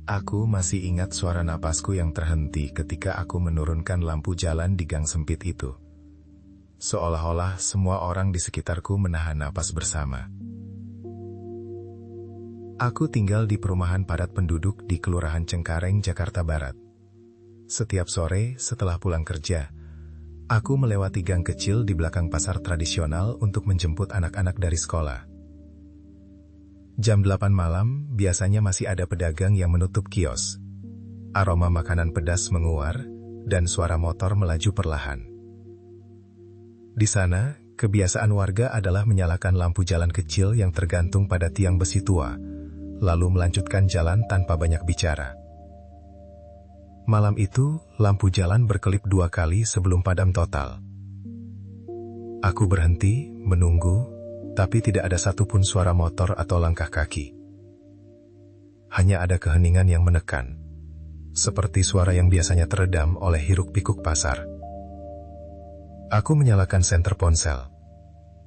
Aku masih ingat suara napasku yang terhenti ketika aku menurunkan lampu jalan di gang sempit itu. Seolah-olah semua orang di sekitarku menahan napas bersama. Aku tinggal di perumahan padat penduduk di Kelurahan Cengkareng, Jakarta Barat. Setiap sore setelah pulang kerja, aku melewati gang kecil di belakang pasar tradisional untuk menjemput anak-anak dari sekolah. Jam 8 malam, biasanya masih ada pedagang yang menutup kios. Aroma makanan pedas menguar, dan suara motor melaju perlahan. Di sana, kebiasaan warga adalah menyalakan lampu jalan kecil yang tergantung pada tiang besi tua, lalu melanjutkan jalan tanpa banyak bicara. Malam itu, lampu jalan berkelip 2 kali sebelum padam total. Aku berhenti, menunggu, tapi tidak ada satupun suara motor atau langkah kaki. Hanya ada keheningan yang menekan, seperti suara yang biasanya teredam oleh hiruk-pikuk pasar. Aku menyalakan senter ponsel,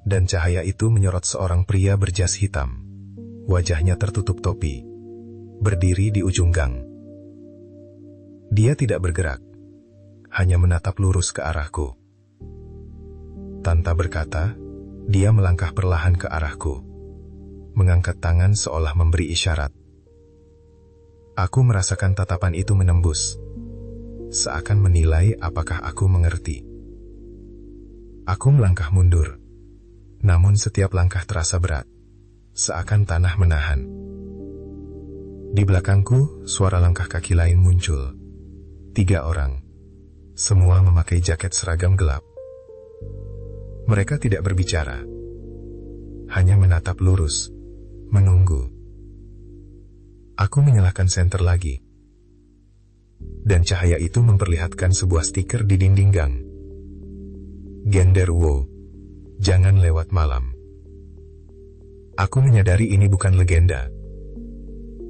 dan cahaya itu menyorot seorang pria berjas hitam. Wajahnya tertutup topi, berdiri di ujung gang. Dia tidak bergerak, hanya menatap lurus ke arahku. Tanpa berkata, dia melangkah perlahan ke arahku, mengangkat tangan seolah memberi isyarat. Aku merasakan tatapan itu menembus, seakan menilai apakah aku mengerti. Aku melangkah mundur, namun setiap langkah terasa berat, seakan tanah menahan. Di belakangku, suara langkah kaki lain muncul. 3 orang, semua memakai jaket seragam gelap. Mereka tidak berbicara, hanya menatap lurus, menunggu. Aku menyalakan senter lagi, dan cahaya itu memperlihatkan sebuah stiker di dinding gang. Genderuwo, jangan lewat malam. Aku menyadari ini bukan legenda,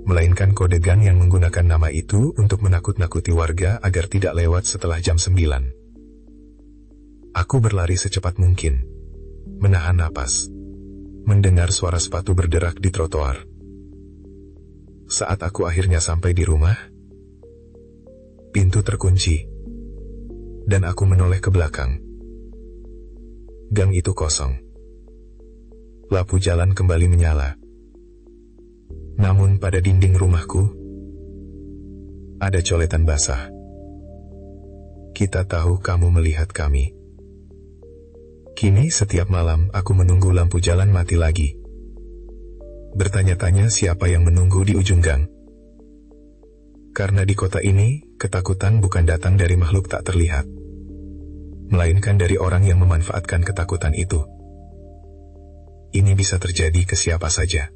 melainkan kode gang yang menggunakan nama itu untuk menakut-nakuti warga agar tidak lewat setelah jam 9. Aku berlari secepat mungkin, menahan napas, mendengar suara sepatu berderak di trotoar. Saat aku akhirnya sampai di rumah, pintu terkunci, dan aku menoleh ke belakang. Gang itu kosong. Lampu jalan kembali menyala. Namun pada dinding rumahku, ada coletan basah. Kita tahu kamu melihat kami. Kini setiap malam aku menunggu lampu jalan mati lagi. Bertanya-tanya siapa yang menunggu di ujung gang. Karena di kota ini, ketakutan bukan datang dari makhluk tak terlihat, melainkan dari orang yang memanfaatkan ketakutan itu. Ini bisa terjadi ke siapa saja.